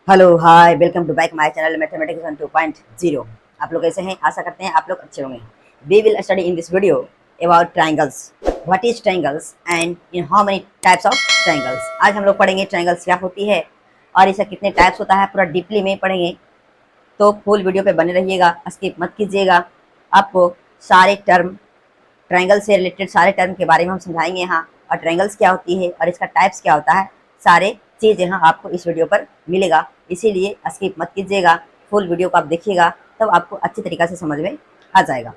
Hello hi welcome to back my channel mathematics 2.0। आप लोग कैसे हैं? आशा करते हैं आप लोग अच्छे होंगे। We will study in this video about triangles. What is triangles and in how many types of triangles. आज हम लोग पढ़ेंगे ट्रायंगल्स क्या होती है और इसका कितने टाइप्स होता है, पूरा डीपली में पढ़ेंगे। तो फुल वीडियो पे बने रहिएगा, स्किप मत कीजिएगा। आपको सारे टर्म, ट्रायंगल से रिलेटेड सारे टर्म के बारे में हम समझाएंगे यहाँ, और ट्रायंगल्स क्या होती है और इसका टाइप्स क्या होता है, सारे चीज़ यहाँ आपको इस वीडियो पर मिलेगा। इसीलिए स्किप मत कीजिएगा, फुल वीडियो को आप देखिएगा, तब आपको अच्छी तरीक़ा से समझ में आ जाएगा।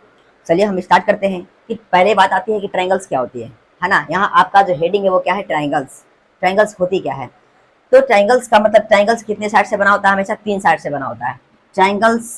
चलिए हम स्टार्ट करते हैं कि पहले बात आती है कि ट्रायंगल्स क्या होती है ना। यहाँ आपका जो हेडिंग है वो क्या है, ट्रायंगल्स। ट्रायंगल्स होती क्या है? तो ट्रायंगल्स का मतलब, ट्रायंगल्स कितने साइड से बना होता है? हमेशा 3 साइड से बना होता है। ट्रायंगल्स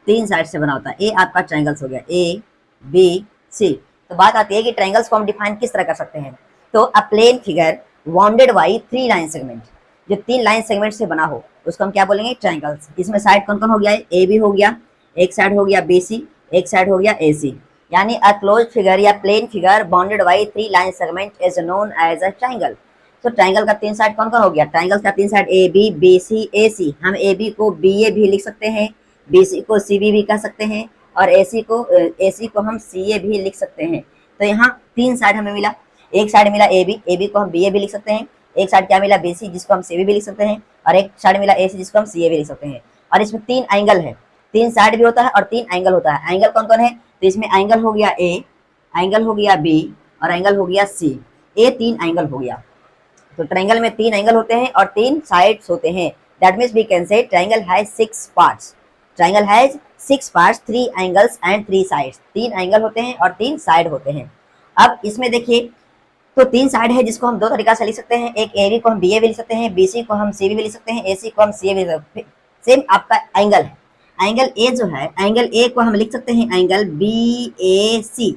3 साइड से बना होता है। ए आपका ट्रायंगल्स हो गया, ए बी सी। तो बात आती है कि ट्रायंगल्स को हम डिफाइन किस तरह कर सकते हैं। तो a plane figure bounded by 3 line segment, जो 3 लाइन सेगमेंट से बना हो उसको हम क्या बोलेंगे, ट्रायंगल्स। इसमें साइड कौन कौन हो गया है? ए बी हो गया, एक साइड हो गया बी सी, एक साइड हो गया ए सी। यानी अ क्लोज फिगर या plane figure bounded by 3 line segment is known as a triangle. तो ट्रायंगल का 3 साइड कौन कौन हो गया? ट्रायंगल का 3 side A B, B C, A C. हम ए बी को बी ए भी लिख सकते हैं, बी सी को सी बी भी कह सकते हैं, और ए सी को हम सी ए भी लिख सकते हैं। तो यहाँ 3 साइड हमें मिला। एक साइड मिला ए बी को हम बी ए भी लिख सकते हैं। एक साइड क्या मिला? बी सी, जिसको हम सी बी भी लिख सकते हैं। और एक साइड मिला ए सी, जिसको हम सी ए भी लिख सकते हैं। और इसमें 3 एंगल है, 3 साइड भी होता है और 3 एंगल होता है। एंगल कौन कौन है? तो इसमें एंगल हो गया ए, एंगल हो गया बी, और एंगल हो गया सी। ये 3 एंगल हो गया। तो ट्रायंगल में 3 एंगल होते हैं और 3 साइड्स होते हैं। That means we can say triangle has 6 parts. Triangle has 6 parts, 3 angles and 3 sides. 3 angle होते हैं और 3 साइड होते हैं। अब इसमें देखिए, तो 3 साइड है जिसको हम 2 तरीका से लिख सकते हैं। एक ए बी को हम बी ए भी लिख सकते हैं, बी सी को हम सी बी भी लिख सकते हैं, ए सी को हम सी ए भी लिख सकते हैं। सेम आपका एंगल है, एंगल ए जो है, एंगल ए को हम लिख सकते हैं angle B A C.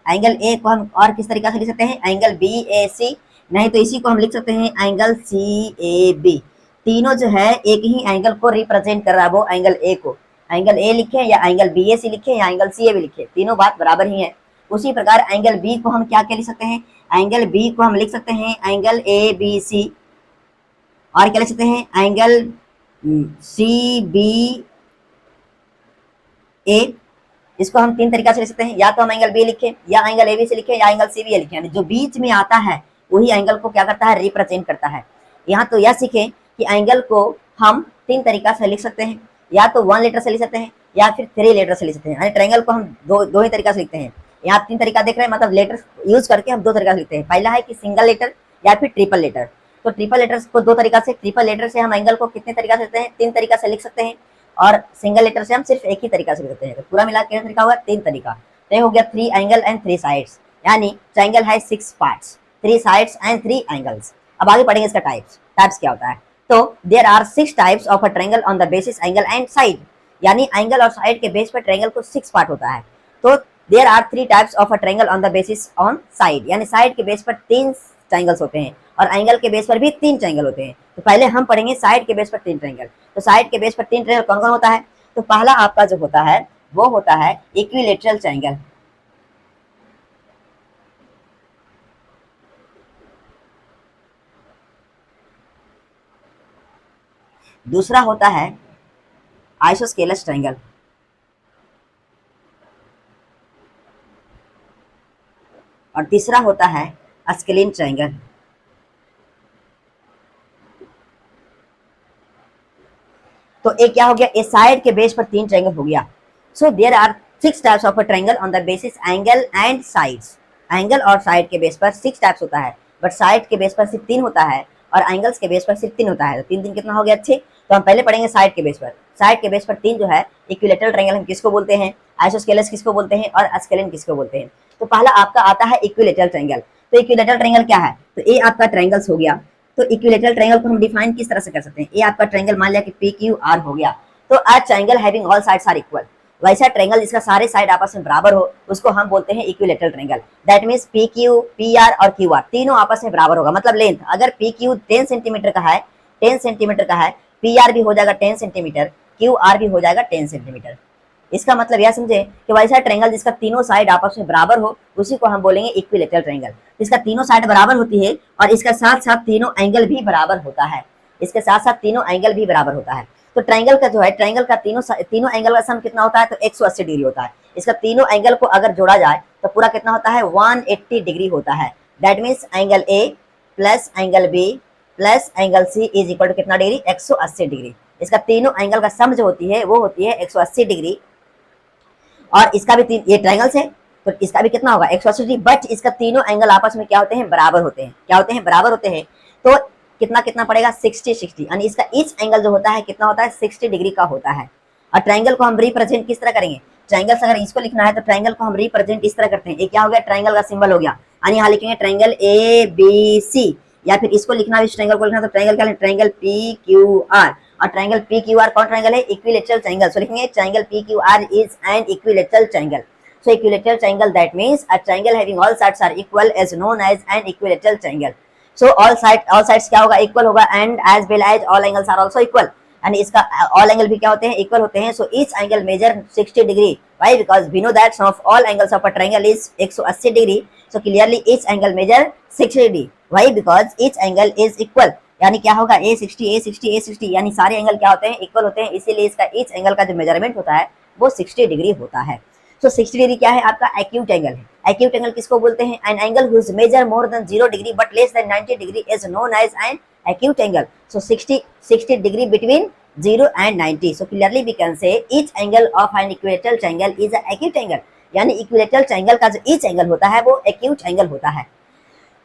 Angle A को हम और किस तरीका से लिख सकते हैं? Angle B A C. नहीं तो इसी को हम लिख सकते हैं एंगल सी ए बी। तीनों जो है एक ही एंगल को रिप्रेजेंट कर रहा है, वो एंगल ए को। एंगल ए लिखे या एंगल बी ए सी लिखे या एंगल सी ए भी लिखे, तीनों बात बराबर ही है। उसी प्रकार एंगल बी को हम क्या क्या लिख सकते हैं? एंगल बी को हम लिख सकते हैं एंगल ए बी सी। और क्या लिख सकते हैं? एंगल सी बी ए। इसको हम 3 तरीका से लिख सकते हैं, या तो हम एंगल बी लिखें, या एंगल ए बी से लिखें, या एंगल सी बी ए लिखें। यानी जो बीच में आता है वही एंगल को क्या करता है? रिप्रेजेंट करता है। यहाँ तो यह सीखें कि एंगल को हम 3 तरीका से लिख सकते हैं, या तो 1 लेटर से लिख सकते हैं या फिर 3 लेटर से लिख सकते हैं। यानी ट्रायंगल को हम दो ही तरीका से लिखते हैं। यहाँ 3 तरीका देख रहे हैं, मतलब लेटर यूज करके हम 2 तरीका से लिखते हैं। पहला है कि सिंगल लेटर या फिर ट्रिपल लेटर। तो ट्रिपल लेटर को 2 तरीका से, ट्रिपल लेटर से हम एंगल को कितने तरीका से लिखते हैं? 3 तरीका से लिख सकते हैं। और सिंगल लेटर से हम सिर्फ एक ही तरीका से लिखते हैं। तो पूरा मिला के तरीका हुआ 3 तरीका। तो ये हो गया 3 एंगल एंड 3 साइड्स। यानी ट्रायंगल है 6 पार्ट्स, 3 साइड्स एंड 3 एंगल्स। अब आगे पढ़ेंगे इसका टाइप्स। टाइप्स क्या होता है? तो there are 6 types of a triangle on the basis angle and side. यानी एंगल और साइड के बेस पर ट्रायंगल को 6 पार्ट होता है। तो there are 3 types of a triangle on the basis on side. यानी साइड के बेस पर 3 ट्रायंगल्स होते हैं और एंगल के बेस पर भी 3 ट्रायंगल होते हैं। तो पहले हम पढ़ेंगे साइड के बेस पर 3 ट्रायंगल। तो साइड के बेस पर 3 ट्रायंगल कौन कौन होता है? तो पहला आपका जो होता है वो होता है इक्विलैटरल ट्रायंगल। दूसरा होता है आइसोस्केलस ट्रायंगल। और तीसरा होता है स्केलिन ट्रायंगल। तो एक क्या हो गया? ए साइड के बेस पर 3 ट्रायंगल हो गया। So there are 6 types of a triangle on the basis angle and sides. Angle और साइड के बेस पर 6 टाइप्स होता है, बट साइड के बेस पर सिर्फ 3 होता है और एंगल्स के बेस पर सिर्फ 3 होता है। तो 3 कितना हो गया? अच्छे। तो हम पहले पढ़ेंगे साइड के बेस पर। साइड के बेस पर 3 जो है, इक्विलैटरल ट्रायंगल हम किसको बोलते हैं, आइसोस्केलस किसको बोलते हैं, और स्केलिन किसको बोलते हैं। तो पहला आपका आता है इक्विलैटरल ट्रायंगल। तो इक्विलैटरल ट्रायंगल क्या है? तो ये आपका ट्रायंगल्स हो गया। तो इक्विलैटरल ट्रायंगल को हम डिफाइन किस तरह से कर सकते हैं? ये आपका ट्रायंगल मान लिया कि पी क्यू आर हो गया। तो a triangle having all sides are equal. वैसा ट्रायंगल जिसका सारे साइड आपस में बराबर हो उसको हम बोलते हैं equilateral triangle. That means P Q, P R और क्यू आर तीनों आपस में बराबर होगा। मतलब लेंथ, अगर पी क्यू 10 सेंटीमीटर का है, 10 सेंटीमीटर का है, पी आर भी हो जाएगा 10 सेंटीमीटर, क्यू आर भी हो जाएगा 10 सेंटीमीटर। इसका मतलब यह समझे कि वैसा ट्रायंगल जिसका तीनों साइड आपस में बराबर हो उसी को हम बोलेंगे इक्विलैटरल ट्रायंगल। इसका तीनों साइड बराबर होती है और इसका साथ साथ तीनों एंगल भी बराबर होता है। इसके साथ साथ तीनों एंगल भी बराबर होता है। तो ट्राइंगल का जो है, ट्राइंगल का तीनों एंगल का सम कितना होता है, तो 180 डिग्री होता है। इसका तीनों एंगल को अगर जोड़ा जाए तो पूरा कितना होता है, 180 डिग्री होता है। That means angle A plus angle B plus angle C is equal to कितना डिग्री, 180 डिग्री। इसका तीनों एंगल का सम जो होती है वो होती है 180 डिग्री। और इसका भी ये ट्राइंगल्स है तो इसका भी कितना होगा, 180 डिग्री। बट इसका तीनों एंगल आपस में क्या होते हैं, बराबर होते हैं। क्या होते हैं, बराबर होते हैं। तो कितना कितना पड़ेगा, 60 यानी इसका ईच एंगल जो होता है कितना होता है, 60 डिग्री का होता है। और ट्राइंगल को हम रिप्रेजेंट किस तरह करेंगे, ट्राइंगल अगर इसको लिखना है तो ट्राइंगल को हम रिप्रेजेंट इस तरह करते हैं। ये क्या हो गया, ट्राइंगल का सिंबल हो गया। यानी यहाँ लिखेंगे ट्राइंगल ए बी सी, या फिर इसको लिखना है, इस ट्राइंगल को लिखना तो ट्राइंगल क्या, ट्राइंगल पी क्यू आर। और ट्राइंगल पी क्यू आर कौन ट्राइंगल है, इक्विलेटरल ट्राइंगल। सो लिखेंगे triangle P Q R is an equilateral triangle. So equilateral triangle, that means a triangle having all sides are equal is known as an equilateral triangle. So all sides क्या होगा, equal होगा, and as well as all angles are also equal. And इसका all angle भी क्या होते हैं, equal होते हैं. So each angle measure 60 degree. Why? Because we know that sum of all angles of a triangle is 180 degree. So clearly each angle measure 60 degree. Why? Because each angle is equal. यानी क्या होगा, A60 A60 A60, यानी सारे angle क्या होते हैं, equal होते हैं। इसीलिए इसका ईच एंगल का जो मेजरमेंट होता है वो 60 डिग्री होता है। तो 60 डिग्री क्या है, आपका एक्यूट एंगल है। एक्यूट एंगल किसको बोलते हैं, an angle whose measure more than 0 degree but less than 90 degree is known as an acute angle. So 60 degree between 0 and 90. So clearly we can say each angle of an equilateral triangle is an acute angle. यानी equilateral triangle का जो each angle होता है वो acute angle होता है।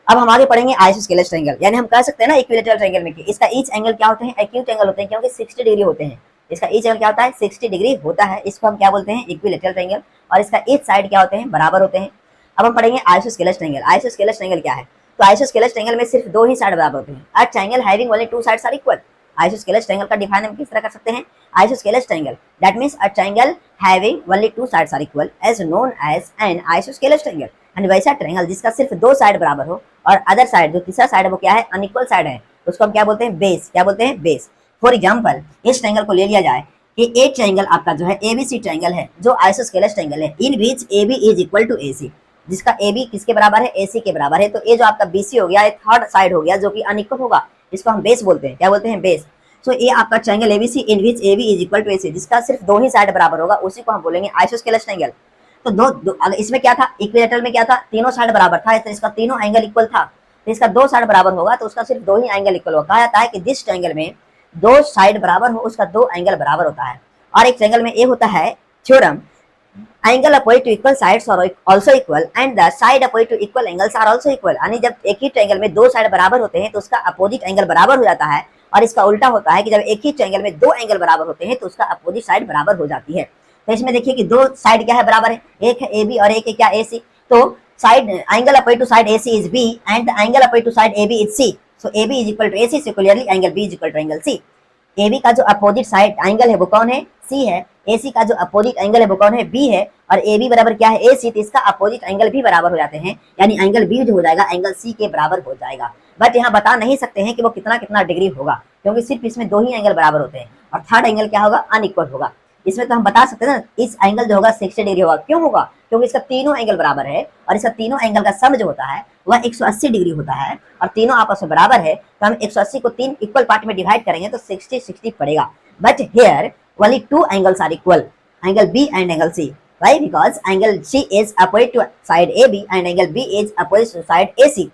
अब हम आगे पढ़ेंगे आइसोस्केलेस ट्रायंगल, यानी हम कह सकते हैं ना इक्विलेटरल ट्रायंगल में कि इसका ईच एंगल क्या होते हैं, एक्यूट एंगल होते हैं, क्योंकि 60 डिग्री होते हैं। इसका ईच एंगल क्या होता है, 60 डिग्री होता है। इसको हम क्या बोलते हैं, इक्विलेटरल ट्रायंगल। और इसका ईच साइड क्या होते हैं, बराबर होते हैं। अब हम पढ़ेंगे आइसोस्केलेस ट्रायंगल। आइसोस्केलेस ट्रायंगल क्या है, तो आइसोस्केलेस ट्रायंगल में सिर्फ दो ही साइड बराबर होते हैं। A triangle having only two sides are equal. Isosceles triangle का डिफाइन हम किस तरह कर सकते हैं, isosceles triangle that means a triangle having only two sides are equal is known as an isosceles triangle. यानी वैसा ट्रायंगल जिसका सिर्फ दो साइड बराबर हो और अदर साइड जो तीसरा साइड है वो क्या है, अनइक्वल साइड है, उसको हम क्या बोलते हैं, बेस। क्या बोलते हैं, बेस। फॉर एग्जांपल इस ट्रायंगल को ले लिया जाए कि ए ट्रायंगल आपका जो है एबीसी ट्रायंगल है, जो आइसोस्केलेस ट्रायंगल है, in which AB is equal to AC, जिसका ए बी किसके बराबर है, ए सी के बराबर है। तो ये जो आपका बी सी हो गया, ये थर्ड साइड हो गया जो कि अनइक्वल होगा, इसको हम बेस बोलते हैं। क्या बोलते हैं, बेस। सो ये आपका triangle ABC in which A B is equal to A C, जिसका सिर्फ दो ही साइड बराबर होगा, उसी को हम बोलेंगे आइसोस्केलेस ट्रायंगल। तो अगर इसमें क्या था, इक्विलेटरल में क्या था, तीनों साइड बराबर था, तो इसका तीनों एंगल इक्वल था। तो इसका दो साइड बराबर होगा तो उसका सिर्फ दो ही एंगल इक्वल होगा। कहा जाता है कि जिस ट्रायंगल में दो साइड बराबर हो उसका दो एंगल बराबर होता है। और एक ट्रायंगल में ये होता है theorem, angle opposite to equal sides are also equal and the side opposite to equal angles are also equal. यानी जब एक ही ट्रायंगल में दो साइड बराबर होते हैं तो उसका अपोजिट एंगल बराबर हो जाता है। और इसका उल्टा होता है कि जब एक ही ट्रायंगल में दो एंगल बराबर होते हैं तो उसका अपोजिट साइड बराबर हो जाती है। तो इसमें देखिए कि दो साइड क्या है, बराबर है, एक है ए बी और एक है क्या, ए सी। तो side angle opposite to side A C is B and angle opposite to side A B is C. So A B is equal to A C, so clearly angle B is equal to angle C. A B का जो opposite side angle है वो कौन है, सी है। ए सी का जो opposite angle है वो कौन है, बी है। और ए बी बराबर क्या है, ए सी, तो इसका अपोजिट एंगल भी बराबर हो जाते हैं। यानी एंगल बी जो हो जाएगा एंगल सी के बराबर हो जाएगा। बट यहाँ बता नहीं सकते हैं कि वो कितना कितना डिग्री होगा, क्योंकि सिर्फ इसमें दो ही एंगल बराबर होते हैं और थर्ड एंगल क्या होगा, अनइक्वल होगा। इसमें तो हम बता सकते हैं ना, इस एंगल जो होगा 60 डिग्री होगा। क्यों होगा, क्योंकि इसका तीनों एंगल बराबर है और इसका तीनों एंगल का सम जो होता है वह 180 डिग्री होता है और तीनों आपस में बराबर है। तो हम 180 को तीन इक्वल पार्ट में डिवाइड करेंगे तो 60-60 पड़ेगा। But here only two angles are equal, angle B and angle C. Why? Because angle C is opposite to side AB and angle B is opposite to side AC.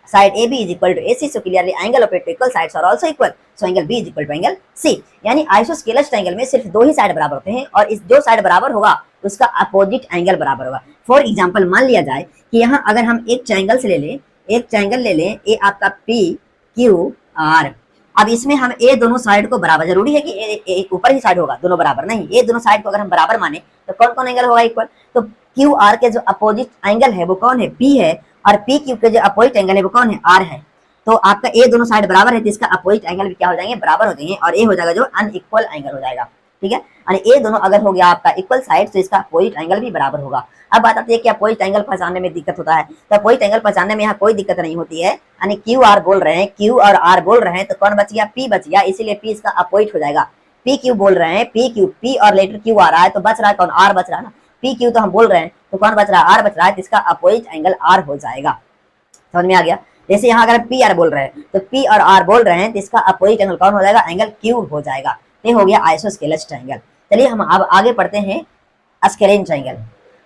Side AB is equal to AC, so clearly angle opposite to equal sides are also equal. So angle B is equal to angle C. यानी isosceles triangle में सिर्फ दो ही side बराबर होते हैं और इस दो साइड बराबर होगा उसका अपोजिट एंगल बराबर होगा। फॉर एग्जांपल मान लिया जाए कि यहाँ अगर हम एक ट्रायंगल से ले लें, एक ट्रायंगल ले लें, ये आपका P Q R। अब इसमें हम ए दोनों साइड को बराबर, जरूरी है कि एक ऊपर ही साइड होगा, दोनों बराबर नहीं, ये दोनों साइड को अगर हम बराबर माने तो कौन कौन एंगल होगा इक्वल। तो क्यू आर के जो अपोजिट एंगल है वो कौन है, पी है। और पी क्यू के जो अपोजिट एंगल है वो कौन है, आर है। तो आपका ए दोनों साइड बराबर है तो इसका अपोजिट एंगल भी क्या हो जाएंगे, बराबर हो जाएंगे। और ए हो जाएगा जो अनइक्वल एंगल हो जाएगा। ठीक है, यानी ए दोनों अगर हो गया आपका इक्वल साइड तो इसका अपोजिट एंगल भी बराबर होगा। अब बात आती है कि अपोजिट एंगल पहचानने में दिक्कत होता है, तो अपोजिट एंगल पहचानने में यहाँ कोई दिक्कत नहीं होती है। यानी क्यू आर बोल रहे हैं, क्यू और आर बोल रहे हैं, तो कौन बच गया, पी बच गया, इसीलिए पी इसका अपोजिट हो जाएगा। पी क्यू बोल रहे हैं, पी क्यू, पी और लेटर क्यू आ रहा है तो बच रहा है कौन, आर बच रहा है ना। पी क्यू तो हम बोल रहे हैं तो कौन बच रहा है, आर बच रहा है, तो इसका अपोजिट एंगल आर हो जाएगा। समझ में आ गया। जैसे यहाँ अगर पी आर बोल रहे हैं तो पी और आर बोल रहे हैं तो इसका अपोजिट एंगल कौन हो जाएगा, एंगल क्यू हो जाएगा। ये हो गया आइसोस्केलेस ट्रायंगल। चलिए हम अब आगे पढ़ते हैं स्केलेन ट्रायंगल।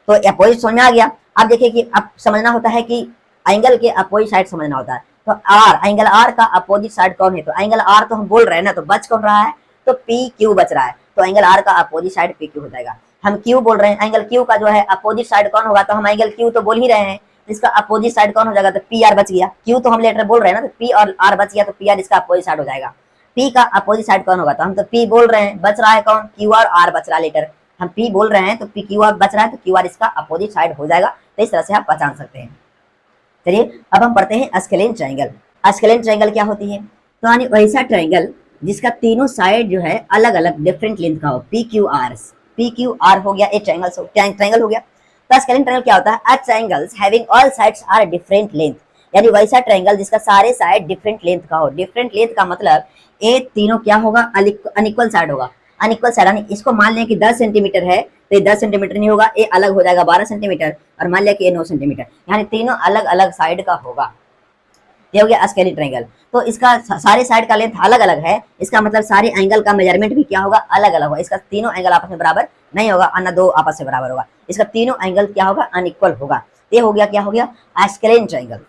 तो अपोजिट समझ में आ गया। अब देखिए कि अब समझना होता है कि एंगल के अपोजिट साइड समझना होता है। तो आर, एंगल आर का अपोजिट साइड कौन है, तो एंगल आर तो हम बोल रहे हैं ना, तो बच कौन रहा है, तो पी क्यू बच रहा है, तो एंगल आर का अपोजिट साइड पी क्यू हो जाएगा। हम क्यू बोल रहे हैं, एंगल क्यू का जो है अपोजिट साइड कौन होगा, तो हम एंगल क्यू तो बोल ही रहे हैं, इसका अपोजिट साइड कौन हो जाएगा, तो पी आर बच गया। क्यू तो हम लेटर बोल रहे हैं ना, तो पी और आर बच गया, तो पी आर इसका अपोजिट साइड हो जाएगा। पी का अपोजिट साइड कौन होगा, तो हम तो पी बोल रहे हैं, बच रहा है कौन, क्यू आर, आर बच रहा है लेटर। हम पी बोल रहे हैं तो पी क्यू आर बच रहा है, तो क्यू आर इसका अपोजिट साइड हो जाएगा। तो इस तरह से आप पहचान सकते हैं। चलिए अब हम पढ़ते हैं स्केलेन ट्रायंगल। स्केलेन ट्रायंगल क्या होती है, तो यानी वैसा ट्रायंगल जिसका तीनों साइड जो है अलग अलग डिफरेंट लेंथ का हो, पी क्यू आर हो गया, एक ट्रायंगल हो गया। तो स्केलेन ट्रायंगल क्या होता है, a triangles having all sides are different length, यानी वैसा ट्रायंगल जिसका सारे साइड डिफरेंट लेंथ का हो। डिफरेंट लेंथ का मतलब ये तीनों क्या होगा, अनइक्वल साइड होगा। अनइक्वल साइड यानी इसको मान लें कि 10 सेंटीमीटर है तो ये 10 सेंटीमीटर नहीं होगा, ये अलग हो जाएगा 12 सेंटीमीटर, और मान लिया कि ये 9 सेंटीमीटर, यानी तीनों अलग अलग साइड का होगा। ये हो गया स्केलेन ट्रायंगल। तो इसका सारे साइड का लेंथ अलग अलग है, इसका मतलब सारे एंगल का मेजरमेंट भी क्या होगा, अलग अलग होगा। इसका तीनों एंगल आपस में बराबर नहीं होगा, अन्ना दो आपस में बराबर होगा। इसका तीनों एंगल क्या होगा, अनइक्वल होगा। ये हो गया क्या हो गया, स्केलेन ट्रायंगल।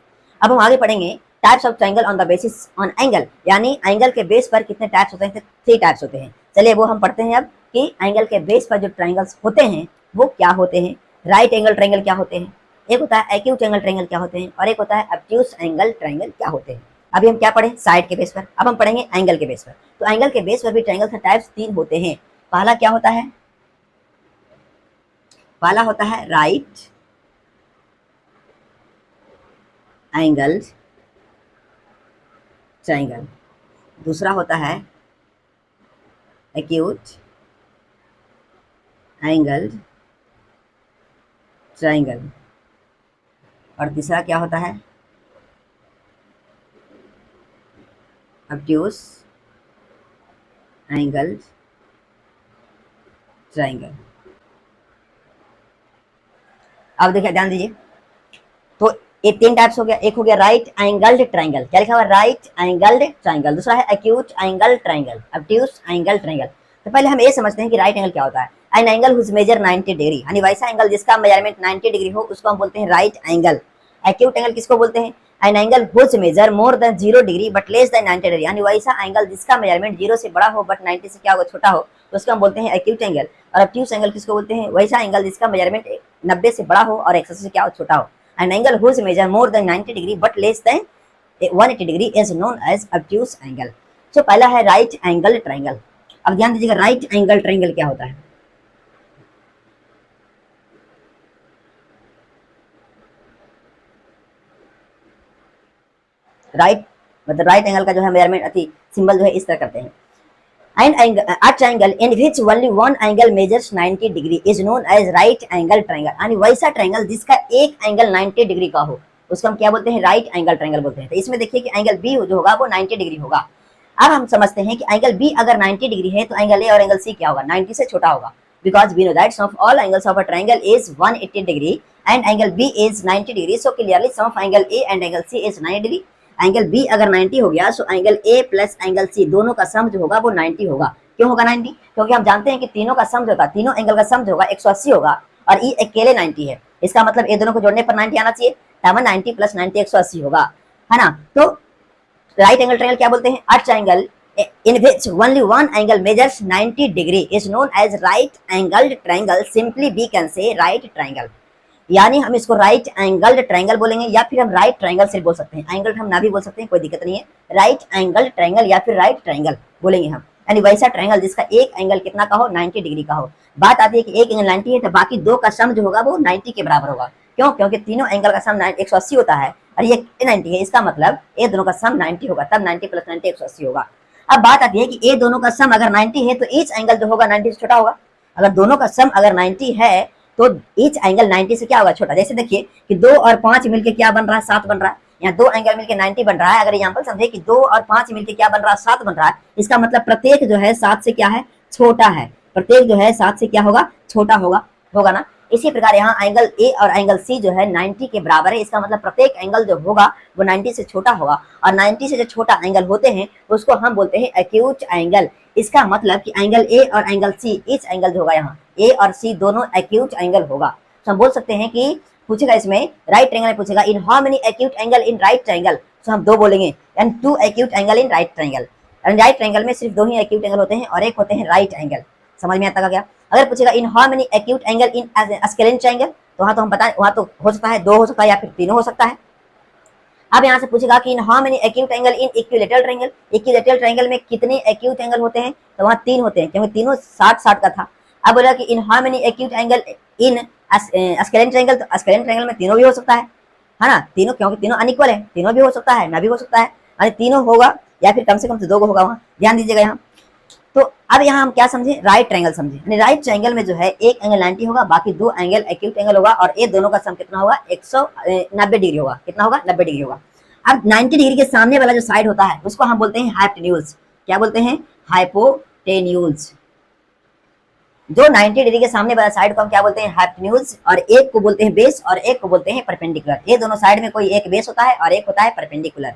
अब हम आगे पढ़ेंगे types of triangle on the basis on angle, यानी एंगल के बेस पर कितने टाइप्स होते हैं, 3 टाइप्स होते हैं। चलिए वो हम पढ़ते हैं अब कि एंगल के बेस पर जो ट्रायंगल्स होते हैं वो क्या होते हैं। राइट एंगल ट्रायंगल क्या होते हैं, एक होता है एक्यूट एंगल ट्रायंगल क्या होते हैं, और एक होता है ऑब्ट्यूज एंगल ट्रायंगल क्या होते हैं। अभी हम क्या पढ़े, साइड के बेस पर, अब हम पढ़ेंगे एंगल के बेस पर। तो एंगल के बेस पर भी ट्रायंगल के टाइप्स 3 होते हैं। पहला क्या होता है, पहला होता है राइट एंगल ट्रायंगल, दूसरा होता है एक्यूट एंगल ट्रायंगल, और तीसरा क्या होता है ऑब्ट्यूज एंगल ट्रायंगल। अब देखिए ध्यान दीजिए, तो ये 3 टाइप्स हो गया। एक हो गया राइट एंगल्ड ट्रायंगल, क्या लिखा हुआ, राइट एंगल्ड ट्रायंगल। दूसरा है acute angle triangle, obtuse angle triangle. तो पहले हम ये समझते हैं कि राइट एंगल क्या होता है। An angle whose measure 90 degree, यानी वैसा एंगल जिसका मेजरमेंट 90 डिग्री हो उसको हम बोलते हैं राइट एंगल। एक्यूट एंगल किसको बोलते हैं, an angle whose measure more than 0 degree but less than 90 degree, यानी वैसा एंगल जिसका मेजरमेंट 0 से बड़ा हो बट 90 से क्या होगा, छोटा हो, तो उसको हम बोलते हैं एक्यूट एंगल। और ऑब्ट्यूज एंगल किसको बोलते हैं, वैसा एंगल जिसका मेजरमेंट 90 से बड़ा हो और 180 से क्या हो, छोटा हो। An angle whose measure more than 90 degree but less than 180 degree is known as obtuse angle. So पहला है right angle triangle। अब ध्यान दीजिएगा right angle triangle क्या होता है। राइट मतलब राइट एंगल का जो है मेजरमेंट अति सिंबल जो है इस तरह करते हैं। And a triangle in which only one angle measures 90 degree is known as right angle triangle, यानी वैसा ट्रायंगल जिसका एक एंगल 90 डिग्री का हो उसको हम क्या बोलते हैं, राइट एंगल ट्रायंगल बोलते हैं। तो इसमें देखिए कि एंगल बी जो होगा वो 90 डिग्री होगा। अब हम समझते हैं कि एंगल बी अगर 90 डिग्री है तो एंगल ए और एंगल सी क्या होगा, 90 से छोटा होगा, because we know that sum of all angles of a triangle is 180 degree and angle B is 90 degree, so clearly sum of angle A and angle C is 90 degree। Angle B अगर 90 हो गया तो angle A plus angle C दोनों का सम जो होगा वो 90 होगा। क्यों होगा 90, क्योंकि हम जानते हैं कि तीनों का सम जो होगा, तीनों एंगल का सम जो होगा 180 होगा और ई अकेले 90 है। इसका मतलब ये दोनों को जोड़ने पर 90 आना चाहिए, तब 90 प्लस 90 180 होगा, है ना। तो राइट एंगल ट्रायंगल क्या बोलते हैं, a triangle in which only one angle measures 90 degree is known as right angled triangle, simply we can say right triangle। यानी हम इसको राइट एंगल्ड ट्रायंगल बोलेंगे या फिर हम राइट ट्रायंगल से बोल सकते हैं, एंगल हम ना भी बोल सकते हैं, कोई दिक्कत नहीं है। राइट एंगल ट्रायंगल या फिर राइट ट्रायंगल बोलेंगे हम, यानी वैसा ट्रायंगल जिसका एक एंगल कितना का हो, 90 डिग्री का हो। बात आती है कि एक एंगल 90 है तो बाकी दो का सम जो होगा वो 90 के बराबर होगा। क्यों, क्योंकि तीनों एंगल का सम 180 होता है और ये 90 है, इसका मतलब ये दोनों का सम 90 होगा, तब 90 प्लस 90 180 होगा। अब बात आती है कि ये दोनों का सम अगर 90 है तो ईच एंगल जो होगा 90 से छोटा होगा। अगर दोनों का सम अगर 90 है तो ईच एंगल 90 से क्या होगा, छोटा। जैसे देखिए कि 2 और 5 मिलके क्या बन रहा है, 7 बन रहा है। यहाँ 2 एंगल मिलके 90 बन रहा है। अगर एग्जांपल समझे कि 2 और 5 मिलके क्या बन रहा है, 7 बन रहा है, इसका मतलब प्रत्येक जो है 7 से क्या है, छोटा है। प्रत्येक जो है 7 से क्या होगा, छोटा होगा ना। इसी प्रकार यहाँ एंगल ए और एंगल सी जो है 90 के बराबर है। इसका मतलब प्रत्येक एंगल जो होगा वो 90 से छोटा होगा, और 90 से जो छोटा एंगल होते हैं उसको हम बोलते हैं एक्यूट एंगल। इसका मतलब कि एंगल ए और एंगल सी, इस एंगल जो होगा यहाँ ए और सी दोनों एक्यूट एंगल होगा। तो हम बोल सकते हैं कि पूछेगा इसमें राइट ट्रायंगल में पूछेगा in how many acute angle in right triangle, तो हम दो बोलेंगे, and two acute angle in right triangle. Right triangle में सिर्फ दो ही एक्यूट एंगल होते हैं और एक होते हैं राइट एंगल। समझ में आता क्या? अगर पूछेगा in how many acute angle in scalene triangle, तो वहां तो हम बताएं, वहां तो हो सकता है दो हो सकता है या फिर तीनों हो सकता है। अब यहाँ से पूछेगा कि इन how many acute angle in equilateral triangle, equilateral triangle में कितने एक्यूट एंगल होते हैं, तो वहां तीन होते हैं क्योंकि तीनों 60-60 का था। अब बोला कि इन how many acute angle in scalene triangle, तो स्केलेन ट्रायंगल में तीनों भी हो सकता है ना, तीनों, क्योंकि तीनों अनइक्वल है, तीनों भी हो सकता है, ना भी हो सकता है, यानी तीनों होगा या फिर कम से कम दो होगा वहां, ध्यान दीजिएगा यहाँ। तो अब यहाँ हम क्या समझे, राइट ट्रायंगल समझे, यानी राइट ट्रायंगल में जो है एक एंगल 90 होगा, बाकी दो एंगल एक्यूट एंगल होगा, और ये दोनों का सम कितना होगा, 190 डिग्री होगा। कितना होगा, 90 डिग्री होगा। अब 90 डिग्री के सामने वाला जो साइड होता है उसको हम बोलते हैं हाइपोटेन्यूज। क्या बोलते हैं, हाइपोटेन्यूज। जो 90 डिग्री के सामने वाला साइड को हम क्या बोलते हैं, हाइपोटेन्यूज, और एक को बोलते हैं बेस और एक को बोलते हैं परपेंडिकुलर। ये दोनों साइड में कोई एक बेस होता है और एक होता है परपेंडिकुलर।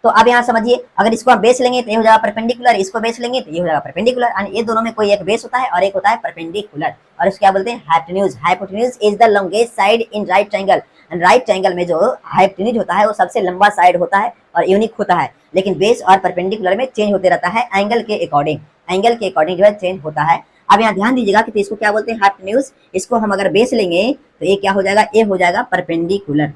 तो अब यहाँ समझिए, अगर इसको आप बेस लेंगे तो ये हो जाएगा परपेंडिकुलर, इसको बेस लेंगे तो ये हो जाएगा परपेंडिकुलर, यानी ये दोनों में कोई एक बेस होता है और एक होता है परपेंडिकुलर, और इसको क्या बोलते हैं, hypotenuse. Hypotenuse is the longest side in right triangle. Right triangle में जो हाइपोटेन्यूज होता है वो सबसे लंबा साइड होता है और यूनिक होता है, लेकिन बेस और परपेंडिकुलर में चेंज होते रहता है एंगल के अकॉर्डिंग। एंगल के अकॉर्डिंग जो है चेंज होता है। अब यहाँ ध्यान दीजिएगा कि तो इसको क्या बोलते हैं, हाइपोटेन्यूज। इसको हम अगर बेस लेंगे तो ये क्या हो जाएगा, ये हो जाएगा परपेंडिकुलर।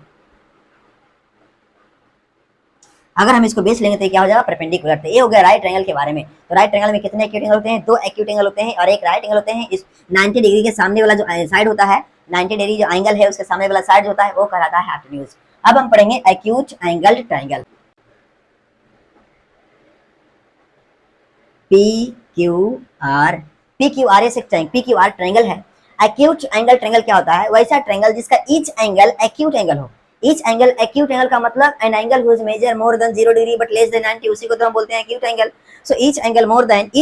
अगर हम इसको बेस लेंगे तो क्या हो जाएगा, परपेंडिकुलर। तो ये हो गया राइट ट्रायंगल के बारे में। तो राइट ट्रायंगल में कितने एक्यूट एंगल होते हैं, दो एक्यूट एंगल होते हैं और एक राइट एंगल होते हैं। इस 90 डिग्री के सामने वाला जो साइड होता है, 90 डिग्री जो एंगल है उसके सामने वाला साइड होता है वो कहलाता है हाइपोटेन्यूज। अब हम पढ़ेंगे acute angle triangle. PQR, PQR से PQR ट्रायंगल है। एक्यूट एंगल ट्रायंगल क्या होता है, वैसा ट्रायंगल जिसका ईच एंगल एक्यूट एंगल हो। ईच एंगल एक्यूट एंगल का मतलब an angle whose measure more than 0 degree but less than 90, उसी को तो हम बोलते हैं acute angle. So each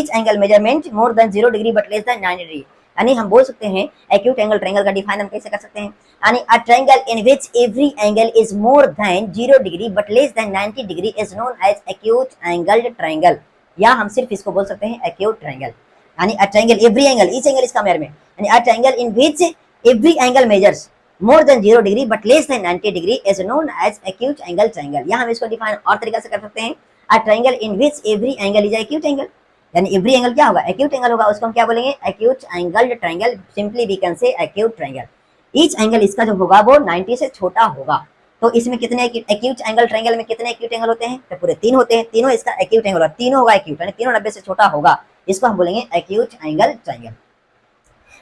angle measurement more than 0 degree but less than 90 degree, यानी हम बोल सकते हैं एक्यूट एंगल ट्रायंगल का डिफाइन हम कैसे कर सकते हैं, यानी a triangle in which every angle is more than 0 degree but less than 90 degree is known as acute angle triangle, या हम सिर्फ इसको बोल सकते हैं एक्यूट ट्रायंगल। यानी a triangle every angle, each angle इसका मेजरमेंट, यानी a triangle in which every angle measures more than 0 degree but less than 90 degree is known as acute angle triangle। या हम इसको डिफाइन और तरीका से कर सकते हैं, a triangle in which every angle is acute angle, यानी एवरी एंगल क्या होगा, एक्यूट एंगल होगा, उसको हम क्या बोलेंगे, acute angle triangle. Simply we can say acute triangle. Each angle इसका जो होगा वो 90 से छोटा होगा। तो इसमें कितने एक्यूट एंगल ट्रायंगल में कितने एक्यूट एंगल होते हैं, तो पूरे तीन होते हैं, तीनों इसका एक्यूट एंगल होगा, तीनों होगा एक्यूट, यानी तीनों 90 से छोटा होगा, इसको हम बोलेंगे एक्यूट एंगल ट्रायंगल।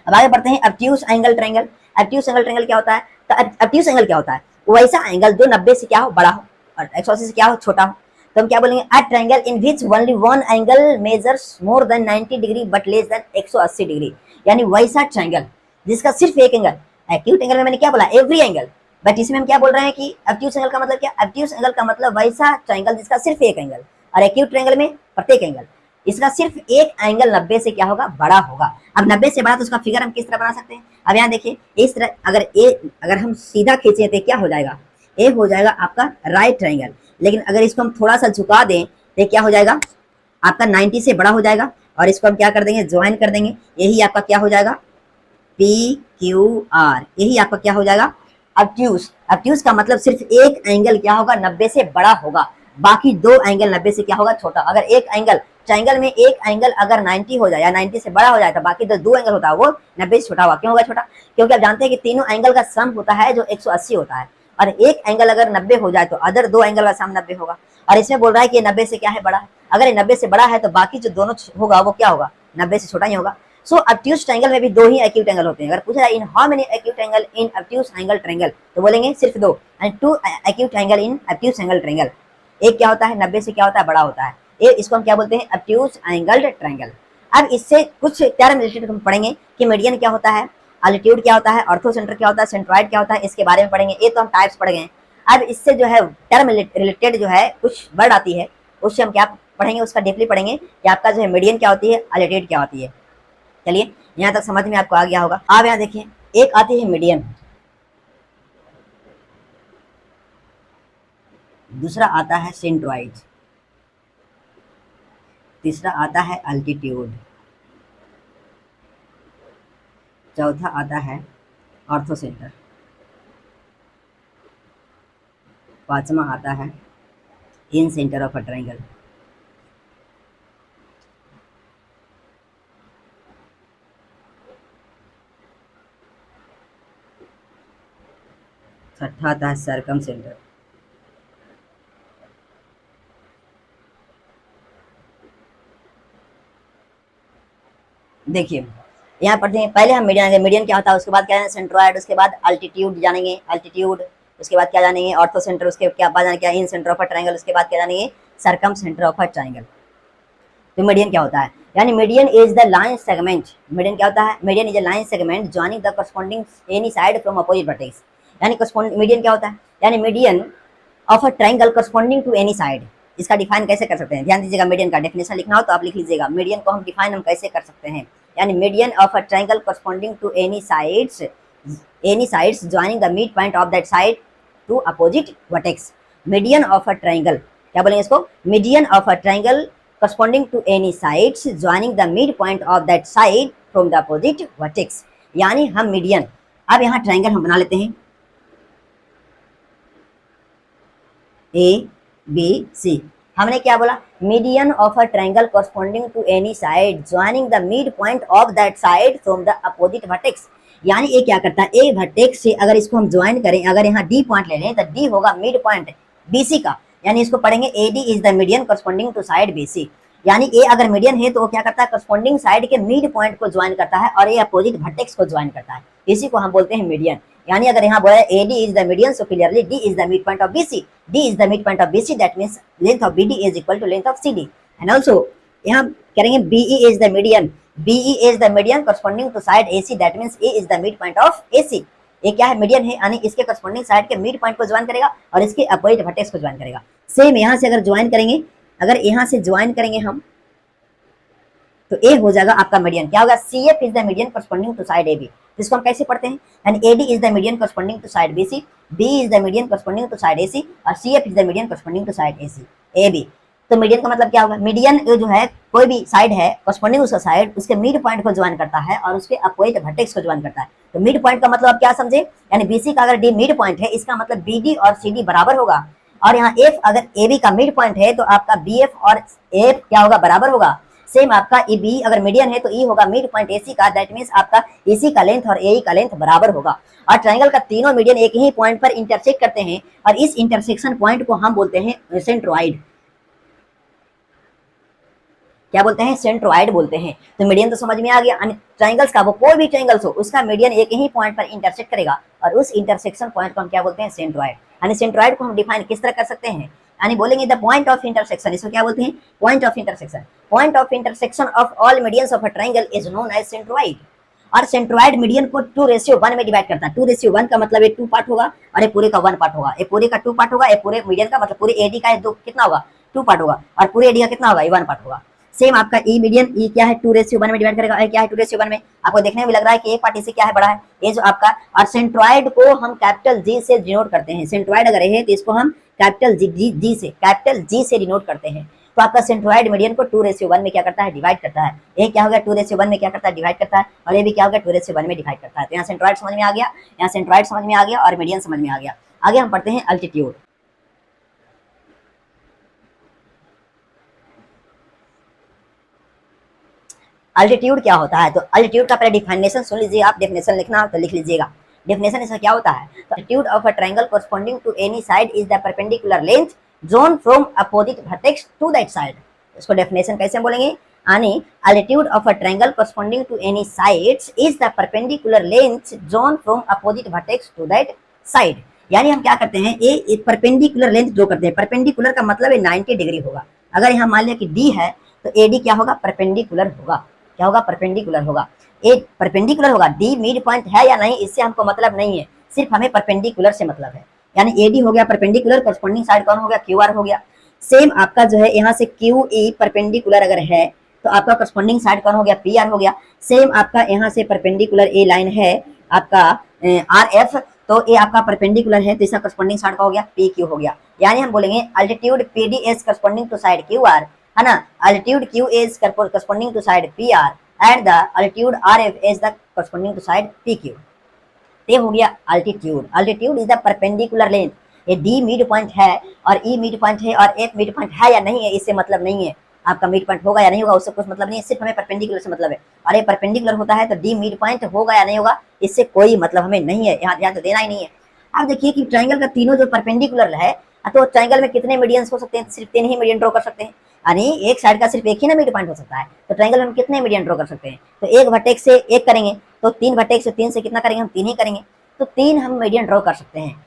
अब आगे बढ़ते हैं obtuse angle triangle. Obtuse angle triangle क्या होता है, तो ऑब्ट्यूज एंगल क्या होता है, वैसा एंगल जो 90 से क्या हो, बड़ा हो, और 180 से क्या हो, छोटा हो। तो हम क्या बोलेंगे, अ triangle in which only one angle measures more than 90 degree but less then 180 degree, यानी वैसा ट्रायंगल जिसका सिर्फ एक एंगल, एक्यूट एंगल में मैंने क्या बोला, एवरी एंगल, बट इसमें हम क्या बोल रहे हैं कि ऑब्ट्यूज एंगल का मतलब क्या, ऑब्ट्यूज एंगल का मतलब वैसा ट्रायंगल जिसका सिर्फ एक एंगल, और एक्यूट ट्रायंगल में प्रत्येक एंगल, इसका सिर्फ एक एंगल 90 से क्या होगा, बड़ा होगा। अब 90 से बड़ा तो उसका फिगर हम किस तरह बना सकते हैं, अब यहाँ देखिए, इस तरह अगर हम सीधा खींचे तो क्या हो जाएगा, ये हो जाएगा आपका राइट ट्रायंगल। लेकिन अगर इसको हम थोड़ा सा झुका दें तो क्या हो जाएगा, आपका 90 से बड़ा हो जाएगा, और इसको हम क्या कर देंगे, ज्वाइन कर देंगे, यही आपका क्या हो जाएगा, PQR, यही आपका क्या हो जाएगा, ऑब्ट्यूज। ऑब्ट्यूज का मतलब सिर्फ एक एंगल क्या होगा, 90 से बड़ा होगा, बाकी दो एंगल 90 से क्या होगा, छोटा। अगर एक एंगल ट्रायंगल में एक एंगल अगर 90 हो जाए या 90 से बड़ा हो जाए तो बाकी दो एंगल होता है वो 90 से छोटा हुआ। क्यों होगा छोटा, क्योंकि आप जानते हैं कि तीनों एंगल का सम होता है जो 180 होता है, और एक एंगल अगर 90 हो जाए तो अदर दो एंगल का सम 90 होगा। और इसमें बोल रहा है कि ये 90 से क्या है, बड़ा है। अगर ये 90 से बड़ा है तो बाकी जो दोनों होगा वो क्या होगा, 90 से छोटा ही होगा। सो ऑब्ट्यूज ट्रायंगल में भी दो ही एक्यूट एंगल होते हैं। अगर पूछा जाए in how many acute angle in obtuse angle triangle, तो बोलेंगे सिर्फ दो, and two acute angle in obtuse angle triangle. एक क्या होता है, 90 से क्या होता है, बड़ा होता है, ये इसको हम क्या बोलते हैं, ऑब्ट्यूज एंगल ट्रायंगल। अब इससे कुछ टर्म रिलेटेड हम पढ़ेंगे कि मीडियन क्या होता है, अल्टीट्यूड क्या होता है, ऑर्थोसेंटर क्या होता है, सेंट्रॉइड क्या होता है, इसके बारे में पढ़ेंगे। ये तो हम टाइप्स पढ़ गए। अब इससे जो है टर्म रिलेटेड जो है कुछ वर्ड आती है, उससे हम क्या पढ़ेंगे, उसका डीपली पढ़ेंगे कि आपका जो है मीडियन क्या होती है, अल्टीट्यूड क्या होती है। चलिए यहाँ तक समझ में आपको आ गया होगा। अब यहाँ देखिए, एक आती है मीडियन, दूसरा आता है सेंट्रोइड, तीसरा आता है अल्टीट्यूड, चौथा आता है ऑर्थोसेंटर, पांचवा आता है इन सेंटर ऑफ अ ट्रायंगल, छठा आता है सर्कम सेंटर, देखिए यहाँ पढ़ते हैं। पहले हम मीडियन, मीडियन क्या होता है, उसके बाद क्या है सेंट्रोइड, उसके बाद अल्टीट्यूड जानेंगे, अल्टीट्यूड उसके बाद क्या जानेंगे ऑर्थो सेंटर, उसके क्या बाद जानेंगे क्या incentre of a triangle, उसके बाद क्या जानेंगे circumcentre of a triangle. तो मीडियन क्या होता है, यानी median is the line segment, median क्या होता है, median is a line segment joining the corresponding any side from opposite vertex, यानी मीडियन क्या होता है, यानी median of a triangle corresponding to any side. इसका डिफाइन कैसे कर सकते हैं, ध्यान दीजिएगा, मीडियन का डेफिनेशन लिखना हो तो आप लिख लीजिएगा, मीडियन को हम डिफाइन हम कैसे कर सकते हैं, यानी median of a triangle corresponding to any sides joining the mid point of that side to opposite vertex. Median of a triangle क्या बोलेंगे इसको, median of a triangle corresponding to any sides joining the midpoint of that side from the opposite vertex, यानी हम median, अब यहाँ triangle हम बना लेते हैं ए बी सी, हमने क्या बोला, median of a triangle corresponding to any side joining the midpoint of that side from the opposite vertex, यानी ये क्या करता है, ए वर्टेक्स से अगर इसको हम ज्वाइन करें, अगर यहाँ डी पॉइंट ले लें तो डी होगा मिड पॉइंट बीसी का, यानी इसको पढ़ेंगे AD is the median corresponding to side BC, यानी ए अगर मीडियन है तो वो क्या करता है, करस्पॉन्डिंग साइड के मिड पॉइंट को ज्वाइन करता है और ये अपोजिट वर्टेक्स को ज्वाइन करता है, इसी को हम बोलते हैं मीडियन। यानी अगर यहाँ बोला AD is the median, so clearly D is the mid point of BC, D is the mid point of BC, that means length of BD is equal to length of CD, and also यहाँ करेंगे BE is the median, BE is the median corresponding to side AC, that means A is the mid point of AC, ये क्या है, median है, यानी इसके corresponding side के mid point को ज्वाइन करेगा और इसके अपोजिट वर्टेक्स को ज्वाइन करेगा। सेम यहाँ से अगर ज्वाइन करेंगे, अगर यहाँ से ज्वाइन करेंगे हम तो ए हो जाएगा आपका मीडियन, क्या होगा, CF is the median corresponding to side AB, जिसको हम कैसे पढ़ते हैं, and AD is the median corresponding to side BC, B is the median corresponding to side AC और CF is the median corresponding to side AB। तो median का मतलब क्या होगा, मीडियन जो है कोई भी साइड है करस्पॉन्डिंग उसका साइड उसके मिड पॉइंट को ज्वाइन करता है और उसके अपोजिट वर्टेक्स को ज्वाइन करता है। तो मिड पॉइंट का मतलब आप क्या समझे, यानी BC का अगर D मिड पॉइंट है, इसका मतलब BD और CD बराबर होगा, और यहाँ F अगर AB का मिड पॉइंट है तो आपका BF और F क्या होगा, बराबर होगा। सेम आपका B अगर मीडियन है तो E होगा मिड पॉइंट AC का, दैट मींस आपका AC का लेंथ और AE का लेंथ बराबर होगा। और ट्रायंगल का तीनों मीडियन एक ही पॉइंट पर इंटरसेक्ट करते हैं और इस इंटरसेक्शन पॉइंट को हम बोलते हैं सेंट्रोइड, क्या बोलते हैं, सेंट्रोइड बोलते हैं। तो मीडियन तो समझ में आ गया, ट्रायंगल्स का वो कोई भी ट्रायंगल्स हो उसका मीडियन एक ही पॉइंट पर इंटरसेक्ट करेगा और उस इंटरसेक्शन पॉइंट को हम क्या बोलते हैं, सेंट्रोइड। यानी सेंट्रोइड को हम डिफाइन किस तरह कर सकते हैं, यानी बोलेंगे द पॉइंट ऑफ इंटरसेक्शन, इसको क्या बोलते हैं, point of intersection, point of intersection of all medians of a triangle is known as centroid. और सेंट्रोइड मीडियन को 2:1 में डिवाइड करता है, 2:1 का मतलब ये 2 पार्ट होगा और ये पूरे का 1 पार्ट होगा, ये पूरे का 2 पार्ट होगा, ये पूरे मीडियन का मतलब पूरे AD का दो कितना होगा, 2 पार्ट होगा और पूरे AD का कितना होगा, 1 पार्ट होगा। सेम आपका ई मीडियन, ई क्या है, 2:1 में डिवाइड करेगा, क्या है 2:1 में, आपको देखने में भी लग रहा है कि एक पार्ट इससे क्या है, बड़ा है, ये जो आपका, और सेंट्रोइड को हम कैपिटल G से डिनोट करते हैं, सेंट्रोइड अगर है तो इसको हम कैपिटल G से डिनोट करते हैं। तो आपका सेंट्रोइड मीडियन को 2:1 में क्या करता है, डिवाइड करता है, ये क्या होगा 2:1 में क्या करता है, डिवाइड करता है, और ये भी क्या होगा 2:1 में डिवाइड करता है। तो यहाँ सेंट्रोइड समझ में आ गया, यहाँ सेंट्रोइड समझ में आ गया और मीडियन समझ में आ गया। आगे हम पढ़ते हैं अल्टीट्यूड। अल्टीट्यूड क्या होता है, तो अल्टीट्यूड का पहले डिफिनेशन सुन लीजिए आप, डेफिनेशन लिखना हो तो लिख लीजिएगा, डेफिनेशन इसका क्या होता है, तो altitude of a triangle corresponding to any side is the perpendicular length जोन from opposite vertex to that side. इसको डेफिनेशन कैसे बोलेंगे, यानी altitude of a triangle corresponding to any sides is the perpendicular length जोन from opposite vertex to that side. यानी हम क्या करते हैं, ये परपेंडिकुलर लेंथ जो करते हैं, परपेंडिकुलर का मतलब है 90 डिग्री होगा। अगर यहाँ मान लिया कि D है तो AD क्या होगा, परपेंडिकुलर होगा, क्या होगा, परपेंडिकुलर होगा, ए परपेंडिकुलर होगा। D मिड पॉइंट है या नहीं इससे हमको मतलब नहीं है, सिर्फ हमें परपेंडिकुलर से मतलब है, यानी AD हो गया परपेंडिकुलर, करस्पॉन्डिंग साइड कौन हो गया, QR हो गया। सेम आपका जो है यहाँ से QE परपेंडिकुलर अगर है तो आपका करस्पॉन्डिंग साइड कौन हो गया, पी आर हो गया। सेम आपका यहाँ से परपेंडिकुलर ए लाइन है आपका आर एफ, तो ये आपका परपेंडिकुलर है, तो इसका करस्पॉन्डिंग साइड का हो गया पी क्यू हो गया। यानी हम बोलेंगे altitude P D is corresponding to side Q R, है ना, altitude Q is corresponding to side P R and the altitude R F is the corresponding to side P Q. ये हो गया altitude. Altitude is the perpendicular length. ये D mid point है और ई mid point है और F mid point है या नहीं है, इससे मतलब नहीं है। आपका मिड पॉइंट होगा या नहीं होगा उससे कुछ मतलब नहीं है, सिर्फ हमें परपेंडिकुलर से मतलब है। और ये परपेंडिकुलर होता है तो डी मिड पॉइंट होगा या नहीं होगा इससे कोई मतलब हमें नहीं है, यहाँ ध्यान तो देना ही नहीं है। आप देखिए कि ट्राइंगल का तीनों जो परपेंडिकुलर है, तो ट्राइंगल में कितने मीडियंस हो सकते हैं, सिर्फ 3 ही मीडियन ड्रॉ कर सकते हैं। यानी एक साइड का सिर्फ एक ही ना मिड पॉइंट हो सकता है, तो ट्राइंगल में हम कितने मीडियन ड्रॉ कर सकते हैं, तो एक वर्टेक्स से एक करेंगे, तो 3 वर्टेक्स से 3 से कितना करेंगे, हम 3 ही करेंगे, तो 3 हम मीडियन ड्रॉ कर सकते हैं।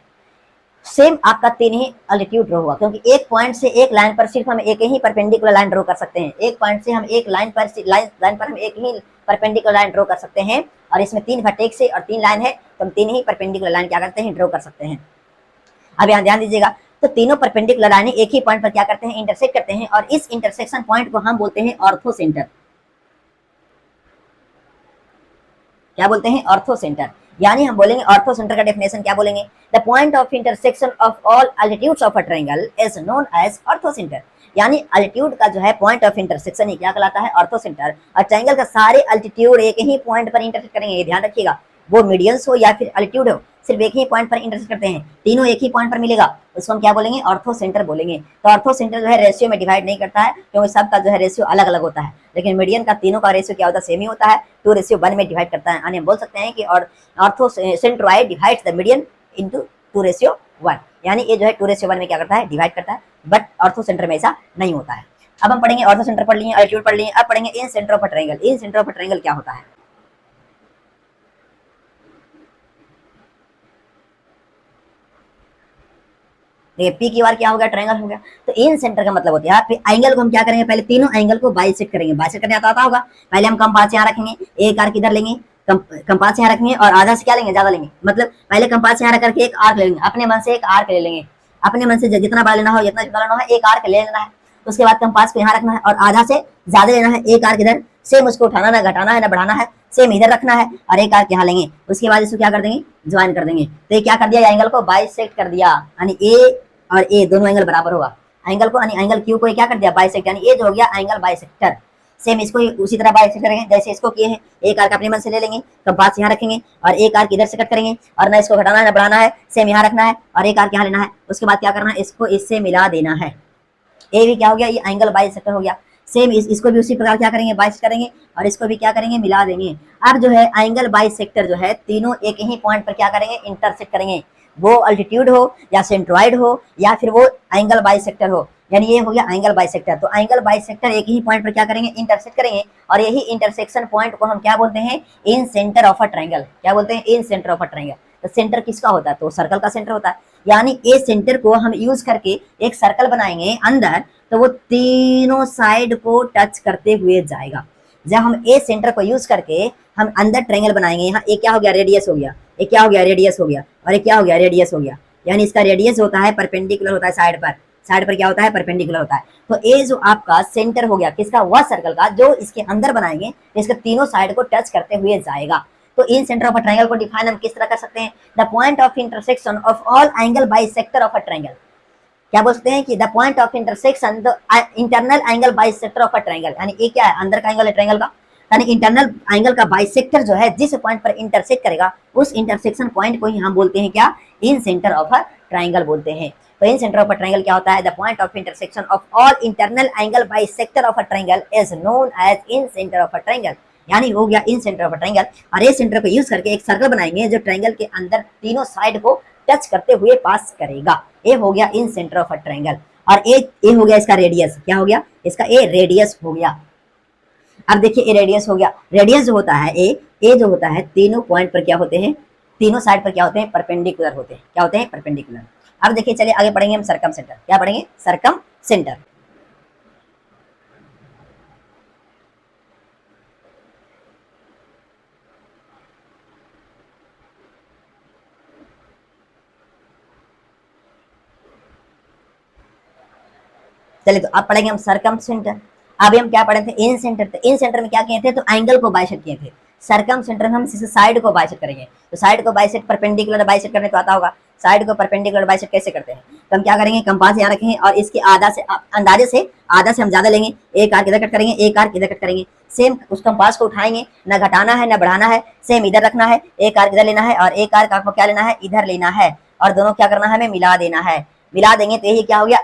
सेम आपका 3 ही अल्टीट्यूड ड्रॉ हुआ, क्योंकि एक पॉइंट से एक लाइन पर सिर्फ हम एक ही परपेंडिकुलर लाइन ड्रॉ कर सकते हैं। एक पॉइंट से हम एक लाइन पर हम एक ही परपेंडिकुलर लाइन ड्रॉ कर सकते हैं, और इसमें 3 वर्टेक्स से और 3 लाइन है, तो हम 3 ही परपेंडिकुलर लाइन क्या करते हैं, ड्रॉ कर सकते हैं। अब यहाँ ध्यान दीजिएगा, तो तीनों परपेंडिकुलर लाइन एक ही पॉइंट पर क्या करते हैं, इंटरसेक्ट करते हैं, और इस इंटरसेक्शन पॉइंट को हम बोलते हैं ऑर्थो सेंटर। क्या बोलते हैं, ऑर्थो सेंटर। यानी हम बोलेंगे ऑर्थो सेंटर का डेफिनेशन क्या बोलेंगे, the point of intersection of all altitudes of a triangle is known as orthocentre. यानी अल्टीट्यूड का जो है पॉइंट ऑफ इंटरसेक्शन ही क्या कहलाता है, ऑर्थो सेंटर। और ट्रायंगल का सारे अल्टीट्यूड एक ही पॉइंट पर इंटरसेक्ट करेंगे, ये ध्यान रखिएगा, वो मीडियंस हो या फिर अल्टीट्यूड हो, सिर्फ एक ही पॉइंट पर इंटरसेक्ट करते हैं, तीनों एक ही पॉइंट पर मिलेगा, उसको हम क्या बोलेंगे, ऑर्थो सेंटर बोलेंगे। तो ऑर्थो सेंटर जो है रेशियो में डिवाइड नहीं करता है, क्योंकि सबका जो है रेशियो अलग अलग होता है, लेकिन मीडियन का तीनों का रेशियो क्या होता है, सेम ही होता है, 2:1 में डिवाइड करता है। यानी हम बोल सकते हैं कि और ortho centroid divides the median into 2:1। यानी ये जो है 2:1 में क्या करता है, डिवाइड करता है, बट ऑर्थो सेंटर में ऐसा नहीं होता है। अब हम पढ़ेंगे ऑर्थो सेंटर पढ़ लिए, अल्टीट्यूड पढ़ लिए, अब पढ़ेंगे incentre of a triangle. Incentre of a triangle क्या होता है, देखिए पी क्यू आर क्या हो गया, ट्रायंगल हो गया। तो इन सेंटर का मतलब होता है, फिर एंगल को हम क्या करेंगे, पहले तीनों एंगल को बाइसेक्ट करेंगे। बाइसेक्ट करने आता होगा, पहले हम कंपास यहाँ रखेंगे, एक आर्क इधर लेंगे, कंपास यहाँ रखेंगे और आधा से क्या लेंगे, ज्यादा लेंगे, मतलब पहले कंपास यहाँ रख करके एक आर्क ले लेंगे, अपने मन से एक आर्क ले लेंगे, अपने मन से जितना बड़ा लेना हो, जितना छोटा लेना हो, एक आर्क ले लेना है। उसके बाद कंपास को यहाँ रखना है और आधा से ज्यादा लेना है, एक आर्क इधर, सेम उसको उठाना ना घटाना है ना बढ़ाना है, सेम इधर रखना है और एक आर्क यहाँ लेंगे। उसके बाद इसको क्या कर देंगे, ज्वाइन कर देंगे। तो ये क्या कर दिया, एंगल को बाइसेक्ट कर दिया, यानी ए और ए दोनों एंगल बराबर होगा। एंगल को यानी एंगल क्यू को क्या कर दिया, बाइसेक्ट, यानी ये जो हो गया एंगल बाइसेक्टर। सेम इसको उसी तरह बाइसेक्ट करेंगे जैसे इसको किए हैं, एक आर्क अपने मन से ले लेंगे, कंपास यहाँ रखेंगे और एक आर्क इधर से कट करेंगे, और ना इसको घटाना है ना बढ़ाना है, सेम यहाँ रखना है और एक आर्क यहाँ लेना है। उसके बाद क्या करना है, इसको इससे मिला देना है। ए भी क्या हो गया, ये एंगल बाइसेक्टर हो गया। सेम इसको भी उसी प्रकार क्या करेंगे, बाइसेक्ट करेंगे और इसको भी क्या करेंगे, मिला देंगे। अब जो है एंगल बाइसेक्टर जो है तीनों एक ही पॉइंट पर क्या करेंगे, इंटरसेक्ट करेंगे, वो अल्टीट्यूड हो या सेंट्रॉइड हो या फिर वो एंगल बाइसेक्टर हो, यानी ये हो गया एंगल बाइसेक्टर। तो एंगल बाइसेक्टर एक ही पॉइंट पर क्या करेंगे, इंटरसेक्ट करेंगे, और यही इंटरसेक्शन पॉइंट को हम क्या बोलते हैं, इन सेंटर ऑफ अ ट्रायंगल। क्या बोलते हैं, इन सेंटर ऑफ अ ट्रायंगल। तो सेंटर किसका होता है, तो सर्कल का सेंटर होता है। यानी ए सेंटर को हम यूज करके एक सर्कल बनाएंगे अंदर, तो वो तीनों साइड को टच करते हुए जाएगा। जब हम ए सेंटर को यूज करके हम अंदर ट्रायंगल बनाएंगे, यहाँ एक क्या हो गया, रेडियस हो गया, एक क्या हो गया, रेडियस हो गया, और एक क्या हो गया, रेडियस हो गया। यानी इसका रेडियस होता है परपेंडिकुलर होता है साइड पर, साइड पर क्या होता है, परपेंडिकुलर होता है। तो ए जो आपका सेंटर हो गया किसका, वह सर्कल का जो इसके अंदर बनाएंगे, इसके तीनों साइड को टच करते हुए जाएगा। तो incentre of a triangle को डिफाइन हम किस तरह कर सकते हैं, the point of intersection of all angle bisector of a triangle. क्या बोल सकते हैं कि the point of intersection the internal angle bisector of a triangle. यानी ये क्या है, अंदर का एंगल है ट्रायंगल का, यानी इंटरनल एंगल का बाइसेक्टर जो है जिस पॉइंट पर इंटरसेक्ट करेगा, उस इंटरसेक्शन पॉइंट को ही हम बोलते हैं क्या, incentre of a triangle बोलते हैं। तो incentre of a triangle क्या होता है, the point of intersection of all internal angle bisector of a triangle is known as incentre of a triangle. यानी हो गया incentre of a triangle. और इस सेंटर को use करके एक सर्कल बनाएंगे जो ट्रायंगल के अंदर तीनों साइड को टच करते हुए पास करेगा। ये हो गया incentre of a triangle. और ए हो गया इसका रेडियस, क्या हो गया, इसका ए रेडियस हो गया। अब देखिए ए रेडियस हो गया। रेडियस जो होता है ए जो होता है तीनों पॉइंट पर क्या होते हैं, तीनों साइड पर क्या होते हैं, परपेंडिकुलर होते हैं। क्या होते हैं, परपेंडिकुलर। अब देखिए चलिए आगे पढ़ेंगे हम सरकम सेंटर। क्या पढ़ेंगे, सरकम सेंटर। चलिए तो अब पढ़ेंगे हम सरकम सेंटर। अभी हम क्या पढ़े थे, इन सेंटर थे, इन सेंटर में क्या किए थे, तो एंगल को बाइसेक्ट किए थे। सरकम सेंटर में हम साइड को बाइसेक्ट करेंगे, तो साइड को बाइसेक्ट परपेंडिकुलर बाइसेक्ट करने तो आता होगा, साइड को परपेंडिकुलर बाइसेक्ट कैसे करते हैं, तो हम क्या करेंगे, कंपास यहाँ रखेंगे और इसके अंदाजे से आधा से हम ज्यादा लेंगे, एक आर्क इधर कट करेंगे, एक आर्क इधर कट करेंगे, सेम उस कंपास को उठाएंगे, ना घटाना है ना बढ़ाना है, सेम इधर रखना है, एक आर्क इधर लेना है और एक आर्क आपको क्या लेना है, इधर लेना है, और दोनों क्या करना है, हमें मिला देना है। मिला देंगे तो यही क्या हो गया,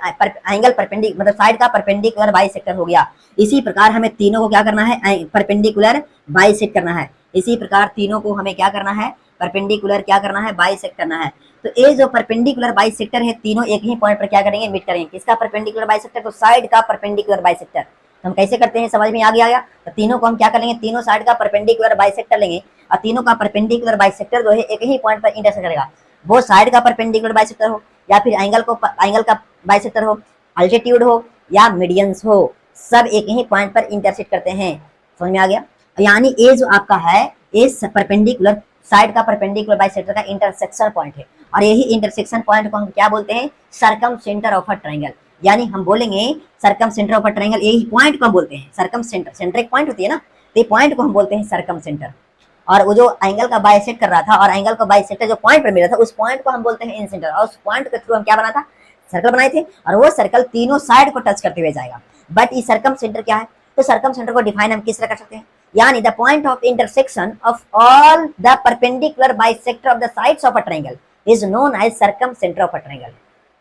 एंगल परपेंडिकुलर, मतलब साइड का परपेंडिकुलर बाइसेक्टर हो गया। इसी प्रकार हमें तीनों को क्या करना है, परपेंडिकुलर बाइसेक्ट करना है। इसी प्रकार तीनों को हमें क्या करना है, परपेंडिकुलर क्या करना है, बाइसेक्ट करना है। तो ये जो परपेंडिकुलर बाइसेक्टर है, तीनों एक ही पॉइंट पर क्या करेंगे, मीट करेंगे। किसका परपेंडिकुलर बाइसेक्टर, तो साइड का परपेंडिकुलर बाइसेक्टर। तो हम कैसे करते हैं, समझ में आ गया। तो तीनों को हम क्या कर लेंगे, तीनों साइड का परपेंडिकुलर बाइसेक्टर लेंगे और तीनों का परपेंडिकुलर बाइसेक्टर जो है एक ही पॉइंट पर इंटरसेक्ट करेगा। वो साइड का परपेंडिकुलर बाइसेक्टर हो या फिर एंगल का बाइसेक्टर हो, अल्टीट्यूड हो या मीडियंस हो, सब एक ही पॉइंट पर इंटरसेक्ट करते हैं। समझ में आ गया। यानी ये जो आपका है, ये परपेंडिकुलर साइड का परपेंडिकुलर बाइसेक्टर का इंटरसेक्शन पॉइंट है, और यही इंटरसेक्शन पॉइंट को हम क्या बोलते हैं, circum centre of a triangle. यानी हम बोलेंगे circum centre of a triangle, यही पॉइंट को हम बोलते हैं सर्कम सेंटर। सेंटर एक पॉइंट होती है ना, तो ये पॉइंट को हम बोलते हैं सर्कम सेंटर। और वो जो एंगल का बाइसेक्ट कर रहा था और एंगल का बाइसेक्टर जो पॉइंट पर मिला था, उस पॉइंट को हम बोलते हैं इन सेंटर। और उस पॉइंट के थ्रू हम क्या बना था, सर्कल बनाए थे, और वो सर्कल तीनों साइड को टच करते हुए जाएगा। बट ये सर्कम सेंटर क्या है, तो सर्कम सेंटर को डिफाइन हम किस तरह कर सकते हैं, यानी the point of intersection of all the perpendicular bisector of the sides of a triangle is known as circumcentre of a triangle.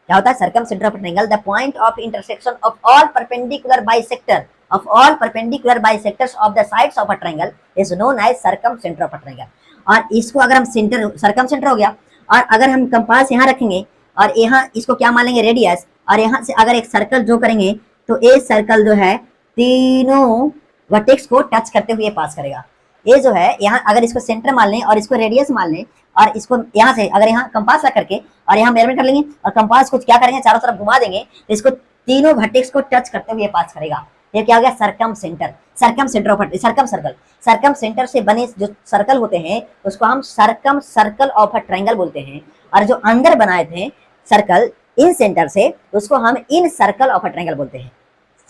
क्या होता है, circumcentre of a triangle, the point of intersection of all perpendicular bisector of all perpendicular bisectors of the sides of a triangle is known as circumcenter of a triangle। और इसको अगर हम centre, circum centre हो गया, और अगर हम compass यहाँ रखेंगे और यहाँ इसको क्या मान लेंगे, रेडियस, और यहाँ से अगर एक सर्कल ड्रॉ करेंगे तो ये सर्कल जो है तीनों वर्टेक्स को टच करते हुए पास करेगा। ये जो है यहाँ अगर इसको सेंटर मान लें और इसको रेडियस मान लें, और इसको यहाँ से अगर यहाँ कंपास रख करके और यहाँ मेजरमेंट कर लेंगे और कंपास को क्या करेंगे, चारों तरफ घुमा देंगे, तो इसको तीनों वर्टेक्स को टच करते हुए पास करेगा। ये क्या हो गया, circum centre, circum centre of circum circle. Circum centre से बने जो सर्कल होते हैं उसको हम circum circle of a triangle बोलते हैं, और जो अंदर बनाए थे सर्कल इन सेंटर से उसको हम इन सर्कल ऑफ अ ट्रायंगल बोलते हैं।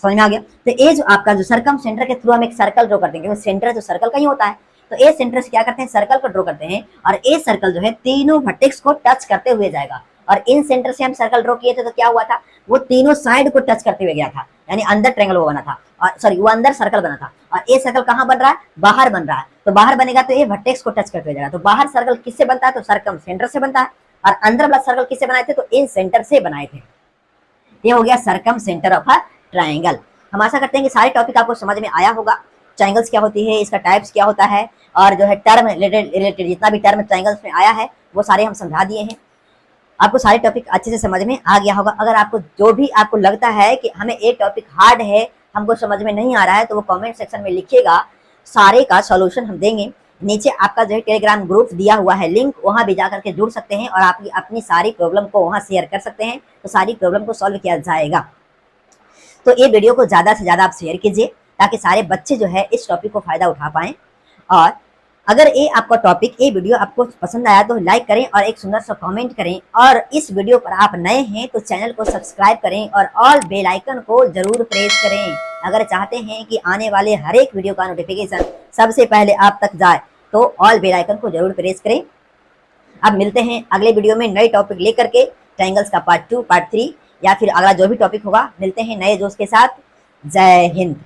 समझ में आ गया। तो ये जो आपका जो सर्कम सेंटर के थ्रू हम एक सर्कल ड्रॉ करते हैं, क्योंकि सेंटर जो सर्कल का ही होता है, तो ए सेंटर से क्या करते हैं, सर्कल को ड्रॉ करते हैं, और ए सर्कल जो है तीनों वर्टेक्स को टच करते हुए जाएगा। और इन सेंटर से हम सर्कल ड्रॉ किए थे तो क्या हुआ था, वो तीनों साइड को टच करते हुए गया था, यानी अंदर ट्रायंगल वो बना था, और सॉरी वो अंदर सर्कल बना था। और ये सर्कल कहाँ बन रहा है, बाहर बन रहा है, तो बाहर बनेगा तो ये वर्टेक्स को टच करते हुए जाएगा। तो बाहर सर्कल किससे बनता है, तो सर्कम सेंटर से बनता है, और अंदर वाला सर्कल किससे बनाए थे, तो इन सेंटर से बनाए थे। ये हो गया circum centre of a triangle. हम आशा करते हैं कि सारे टॉपिक आपको समझ में आया होगा। ट्रायंगल्स क्या होती है, इसका टाइप्स क्या होता है, और जो है टर्म रिलेटेड जितना भी टर्म ट्रायंगल्स में आया है वो सारे हम समझा दिए हैं। आपको सारे टॉपिक अच्छे से समझ में आ गया होगा। अगर आपको जो भी आपको लगता है कि हमें एक टॉपिक हार्ड है, हमको समझ में नहीं आ रहा है, तो वो कमेंट सेक्शन में लिखिएगा, सारे का सॉल्यूशन हम देंगे। नीचे आपका जो है टेलीग्राम ग्रुप दिया हुआ है लिंक, वहाँ भी जा करके जुड़ सकते हैं और आपकी अपनी सारी प्रॉब्लम को वहाँ शेयर कर सकते हैं, तो सारी प्रॉब्लम को सॉल्व किया जाएगा। तो ये वीडियो को ज़्यादा से ज़्यादा आप शेयर कीजिए ताकि सारे बच्चे जो है इस टॉपिक को फ़ायदा उठा पाएँ। और अगर ये आपका टॉपिक, ये वीडियो आपको पसंद आया तो लाइक करें और एक सुंदर सा कमेंट करें, और इस वीडियो पर आप नए हैं तो चैनल को सब्सक्राइब करें और ऑल बेल आइकन को जरूर प्रेस करें। अगर चाहते हैं कि आने वाले हर एक वीडियो का नोटिफिकेशन सबसे पहले आप तक जाए तो ऑल बेल आइकन को जरूर प्रेस करें। अब मिलते हैं अगले वीडियो में नए टॉपिक लेकर के, ट्रायंगल्स का पार्ट 2, पार्ट 3 या फिर अगला जो भी टॉपिक होगा। मिलते हैं नए जोश के साथ। जय हिंद।